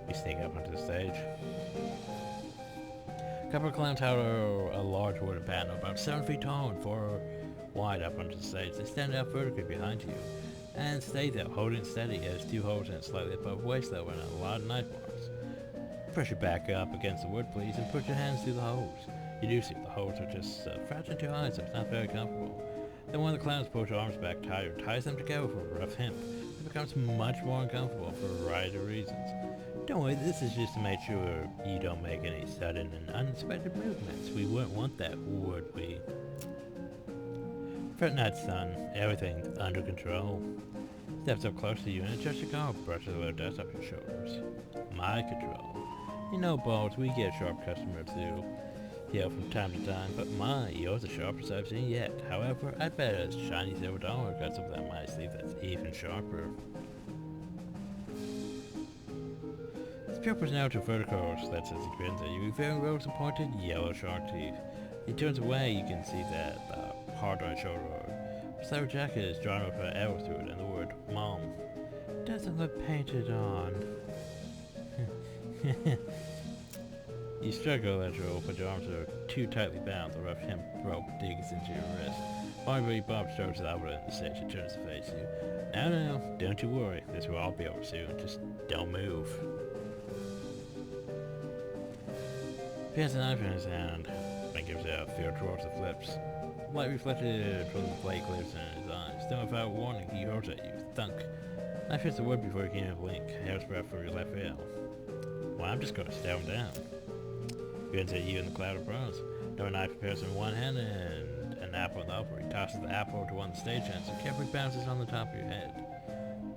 You sneak up onto the stage. A couple of clowns tower a large wooden panel about 7 feet tall and 4 wide up onto the stage. They stand out vertically behind you and stay there, holding steady as 2 holes in it slightly above waist level and a lot of knife marks. Press your back up against the wood, please, and put your hands through the holes. You do see the holes are just a fraction too high, so it's not very comfortable. Then one of the clowns pulls your arms back tighter, ties them together with a rough hemp. It becomes much more uncomfortable for a variety of reasons. Don't worry, this is just to make sure you don't make any sudden and unexpected movements. We wouldn't want that, would we? Fret not, son. Everything's under control. Steps up close to you and adjusts your collar, brushes a little dust off your shoulders. My control. You know, Balls, we get sharp customers who heal from time to time, but my, you're the sharpest I've seen yet. However, I bet a shiny silver dollar got something up my sleeve that's even sharper. His pupils now to vertical slits as he grins at you, revealing rows of pointed yellow shark teeth. He turns away, you can see that hard on his shoulder. His leather jacket is drawn with an arrow through it and the word Mom doesn't look painted on. You struggle as your arms are too tightly bound. The rough hemp rope digs into your wrist. Finally, Bob starts Albert in the stage and turns to face you. Now, don't you worry. This will all be over soon. Just don't move. He has a knife in his hand and gives a fear towards the flips. Light reflected from the blade glitters in his eyes. Then without warning, he hurls at you. Thunk. Knife hits the wood before you can even blink. Hair's breath for your left rail. Well, I'm just going to stare him down. Grins at you in the cloud of bronze. No knife appears in one hand and an apple in the other. He tosses the apple to one of the stagehands and carefully bounces on the top of your head.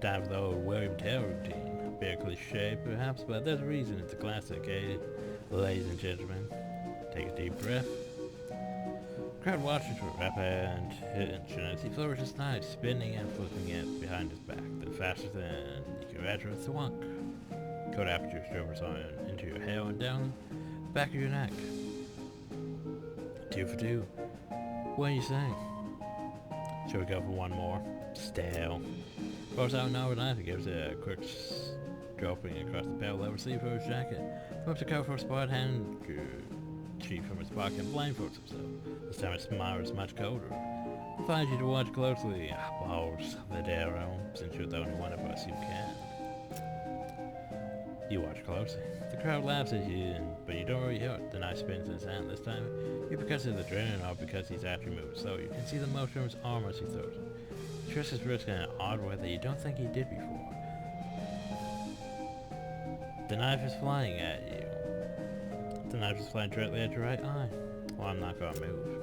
Time for the old William Tell routine. A bit cliche perhaps, but there's a reason it's a classic, eh? Ladies and gentlemen, take a deep breath. The crowd watches with rapid attention as he flourishes his knife, spinning and flipping it behind his back. Then faster than you can imagine with the wonk. Coat aperture strobers on into your hair and down the back of your neck. 2 for 2. What do you say? Shall we go for one more? Stale. Pulls out an over knife and gives it a quick stroking across the pale leather sleeve of his jacket. Flips a coat for a spot handkerchief from his pocket and blindfolds himself. This time his smile is much colder. He finds you to watch closely. Balls, the Darrow, since you're the only one of us who can. You watch closely. The crowd laughs at you, but you don't really hear it. The knife spins in his hand this time. Either because of the adrenaline or because he's actually moving slow. You can see the motion of his arm as he throws it. He twists his wrist in an odd way that you don't think he did before. The knife is flying at you. The knife is flying directly at your right eye. Well, I'm not gonna move.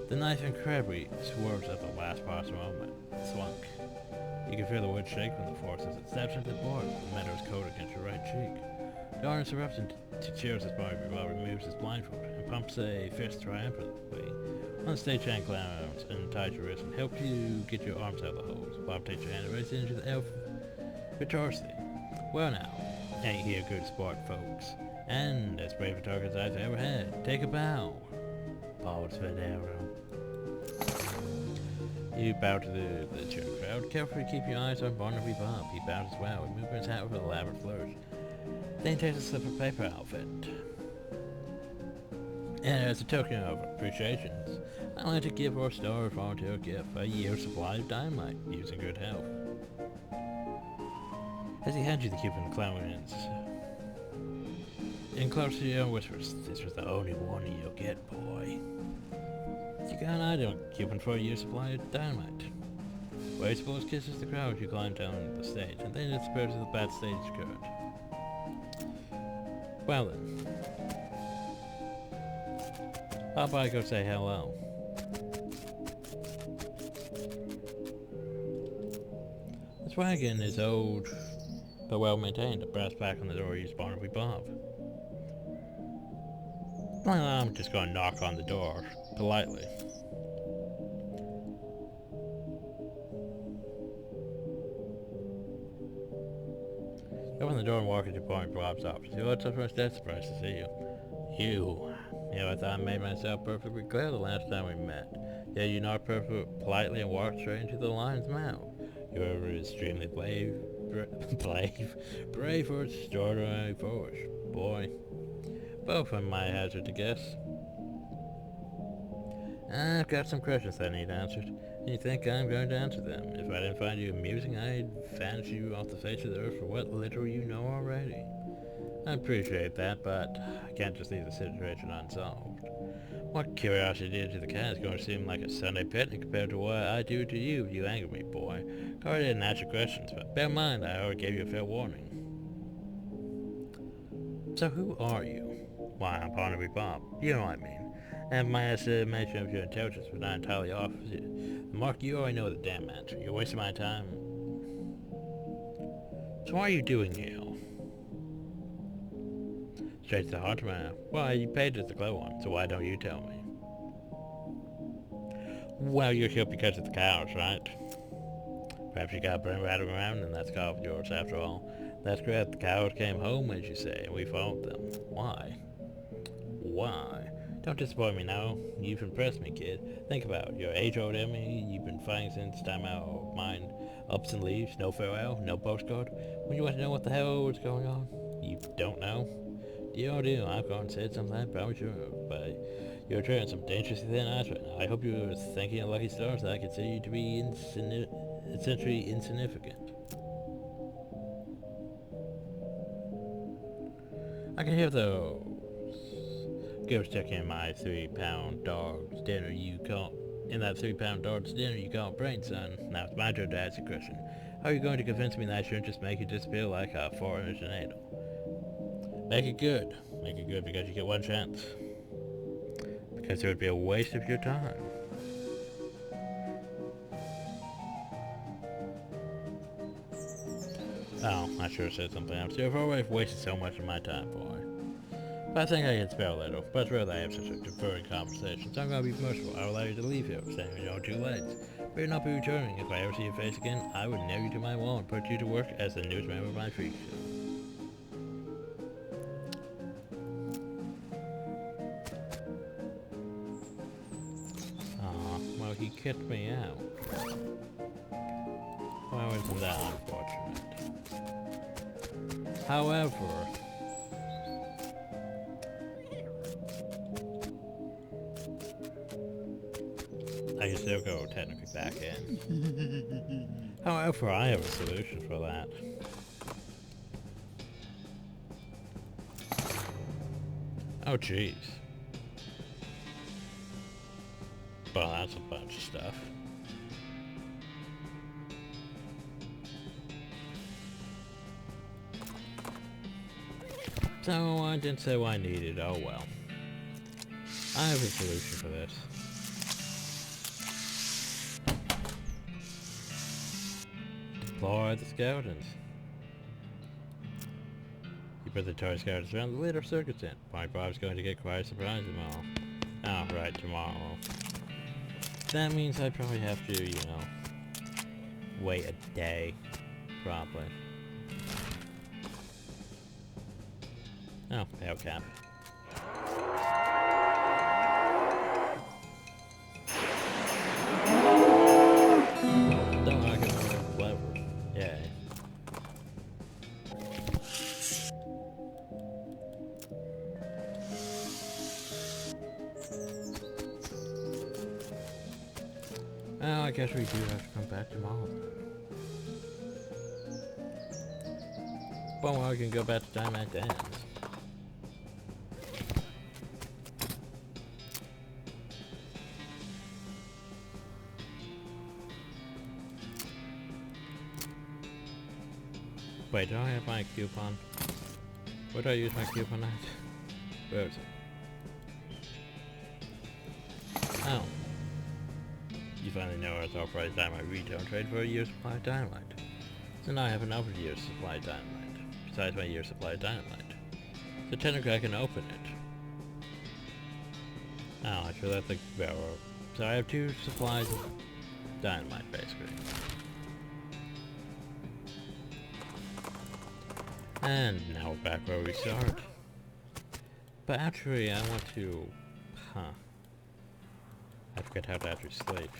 The knife incredibly swerves at the last possible moment. Slunk. You can feel the wood shake from the force as it steps into the board. The meadow's coat against your right cheek. The artist erupts into cheers as Bobby Bob removes his blindfold and pumps a fist triumphantly. One of the stagehand clowns unties your wrist and helps you get your arms out of the holes. Bob takes your hand and raises it into the elf victoriously. Well now, ain't he a good sport, folks? And as brave a target as I've ever had. Take a bow. Balls Venero. You bow to the cheering crowd. Carefully keep your eyes on Barnaby Bob. He bows as well, removing his hat with an elaborate flourish. Then he takes a slip of paper outfit. And as a token of appreciation, I'd like to give our star volunteer a gift, a year's supply of dynamite, using good health. As he hands you the Cupid clown's in close to your whispers, this was the only warning you'll get, boy. You got an idea on Cupid for a year's supply of dynamite. Wasteful kisses the crowd as you climb down the stage, and then disappears to the backstage current. Well then. Popeye, go say hello. This wagon is old, but well maintained. A brass plaque on the door used Barnaby Bob. Well, I'm just gonna knock on the door, politely. Open the door and walk into Barnaby Bob's office. You look so much dead surprised to see you. You. Yeah, I thought I made myself perfectly clear the last time we met. Yeah, you knocked perfectly politely and walked straight into the lion's mouth. You were extremely brave or extraordinarily foolish. Boy. Both of them I hazard to guess. I've got some questions that need answered, and you think I'm going to answer them. If I didn't find you amusing, I'd vanish you off the face of the earth for what little you know already. I appreciate that, but I can't just leave the situation unsolved. What curiosity to the cat is going to seem like a Sunday picnic compared to what I do to you if you anger me, boy. Go ahead and ask your questions, but bear in mind I already gave you a fair warning. So who are you? Why, I'm Barnaby Bob. You know what I mean. And my estimation of your intelligence was not entirely off. Mark, you already know the damn answer. You're wasting my time. So what are you doing here? Straight to the heart, man. Well, you paid as the glow one, so why don't you tell me? Well, you're here because of the cows, right? Perhaps you got burned right around and that's cow of yours after all. That's correct, the cows came home, as you say, and we followed them. Why? Why? Don't disappoint me now. You've impressed me, kid. Think about it. You're age-old enemy. You've been fighting since time out of mind. Ups and leaves, no farewell, no postcard. When you want to know what the hell is going on, you don't know. Do. I've gone and said something I probably should have, but you're turning some dangerously thin ice right now. I hope you're thinking of lucky stars that I consider you to be essentially insignificant. I can hear those ghosts checking in my 3-pound dog's dinner you call in that 3-pound dog's dinner you call brain, son. Now it's my turn to ask you a question. How are you going to convince me that I shouldn't just make it disappear like a foreign tornado? Make it good. Make it good because you get one chance. Because it would be a waste of your time. Oh, I should have said something else. You've already wasted so much of my time, boy. But I think I can spare a little. But it's rare I have such a deferring conversation, so I'm gonna be merciful. I'll allow you to leave here, standing on 2 legs. But you'll not be returning. If I ever see your face again, I would nail you to my wall and put you to work as the newest member of my freak show. Well, he kicked me out. Well, isn't that unfortunate? However, I can still go technically back in. However, I have a solution for that. Oh, jeez. Well, that's a bunch of stuff. So, I didn't say what I needed. Oh well. I have a solution for this. Deploy the skeletons. You put the toy skeletons around the later circuits in. My Bob's going to get quite a surprise tomorrow. Oh, right, tomorrow. That means I probably have to, you know, wait a day, probably. Oh, tail cap. Don't like it, clever. Yay. Well, I guess we do have to come back tomorrow. Well, I can go back to time at dance. Wait, do I have my coupon? Where do I use my coupon at? Where is it? Oh. You finally know it's authorized time I retail trade for a year's supply of dynamite. So now I have another year's supply of dynamite, besides my year's supply of dynamite. So technically I can open it. Oh, I sure that's a railroad. So I have 2 supplies of dynamite, basically. And now we're back where we started. But actually, I want to... I forget how to actually sleep.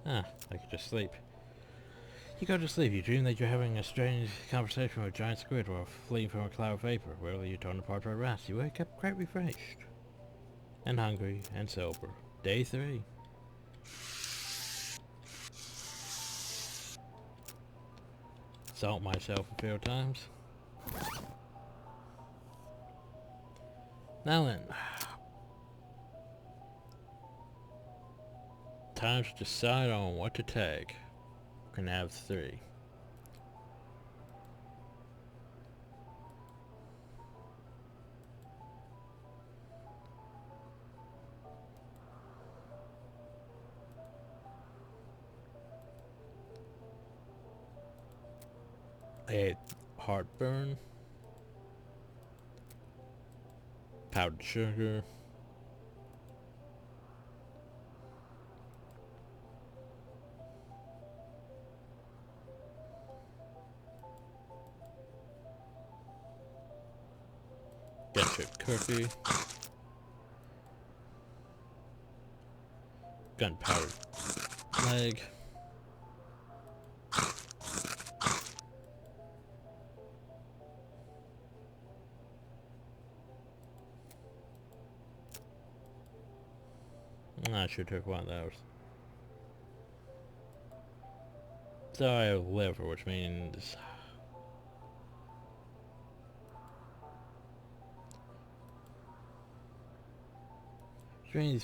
I could just sleep. You go to sleep, you dream that you're having a strange conversation with a giant squid or fleeing from a cloud of vapor. Rarely you turn apart by rats. You wake up quite refreshed. And hungry, and sober. Day 3. Salt myself a few times. Now then. Time to decide on what to take. Can have 3. a heartburn, powdered sugar, gunshot cookie, gunpowder leg, I should took one of those. So I have liver, which means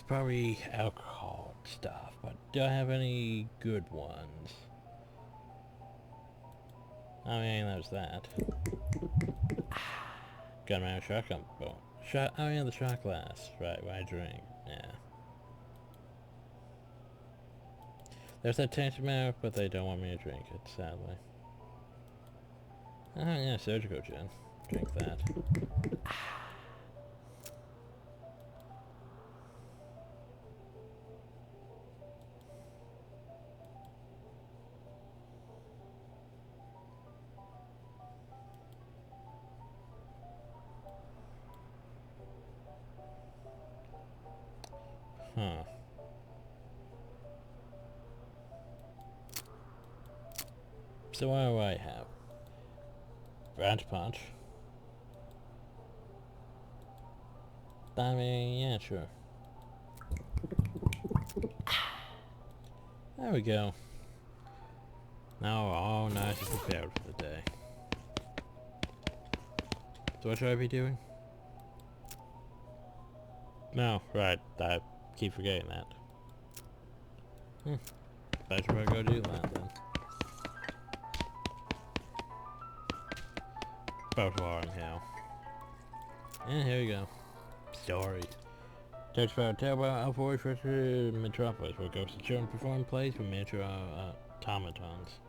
probably alcohol stuff, but do I have any good ones? I mean, there's that. Got my own shotgun bone. Oh yeah, the shot glass. Right, when I drink. Yeah. There's that tainted milk, but they don't want me to drink it, sadly. Oh yeah, surgical gin. Drink that. Huh. So what do I have? Branch punch. I mean, yeah, sure. There we go. Now we're all nice and prepared for the day. So what should I be doing? No, right, I keep forgetting that. I should probably go do that then. Both are in hell. And here we go. Story. Touch about Tailbone Alpha for Metropolis, where ghosts of children perform plays with miniature automatons.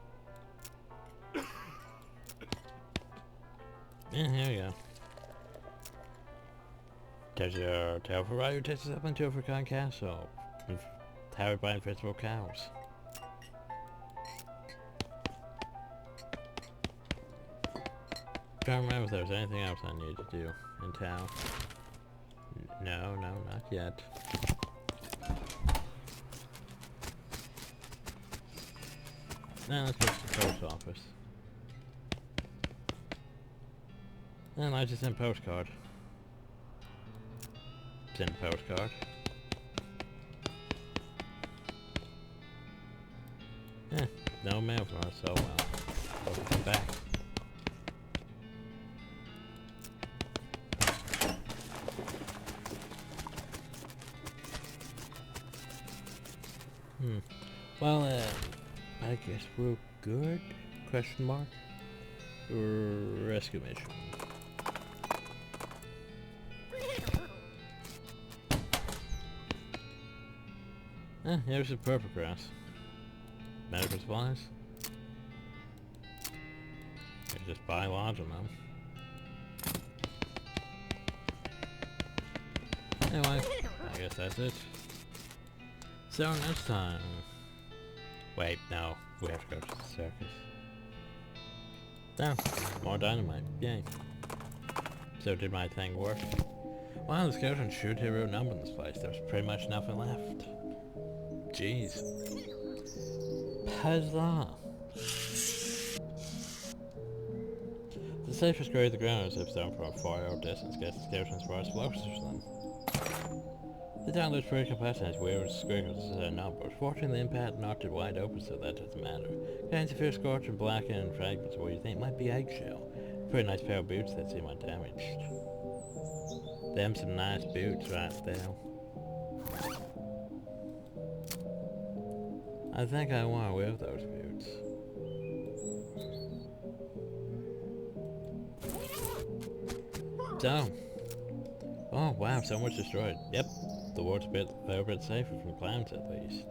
And here we go. Touch your tail for rider takes us up into Overcon Castle, powered by invincible cows. Trying to remember if there was anything else I needed to do in town. No, not yet. Now let's go to the post office. And I just sent a postcard. Send a postcard. No mail from us, so well. We'll come back. Well, I guess we're good? Question mark? Rescue mission. Here's the purple grass. Medical supplies? You just buy lots of them. Anyway, I guess that's it. So next time... Wait, no. We have to go to the circus. Oh, more dynamite. Yay. So did my thing work? Wow, the skeleton should have a number in this place. There's pretty much nothing left. Jeez. Huzzah! The safest grade of the ground is if thrown from a 4-hour distance gets the skeletons for explosives to them. The town looks pretty compact and has weird squiggles as a number. Fortunately, the impact knocked it wide open, so that doesn't matter. Contains a few scorched and blackened fragments of what you think might be eggshell. Pretty nice pair of boots that seem undamaged. Them some nice boots right there. I think I want to wear those boots. So. Oh wow, so much destroyed. Yep. The world's a little bit safer from clowns at least.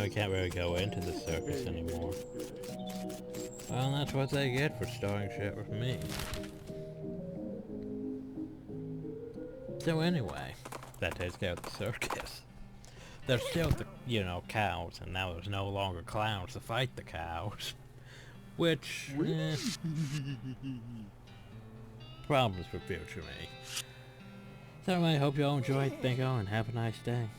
Now we can't really go into the circus anymore. Well, that's what they get for starting shit with me. So anyway, that takes care of the circus. There's still the, you know, cows, and now there's no longer clowns to fight the cows. Which, problems for future me. So I hope you all enjoyed, bingo, and have a nice day.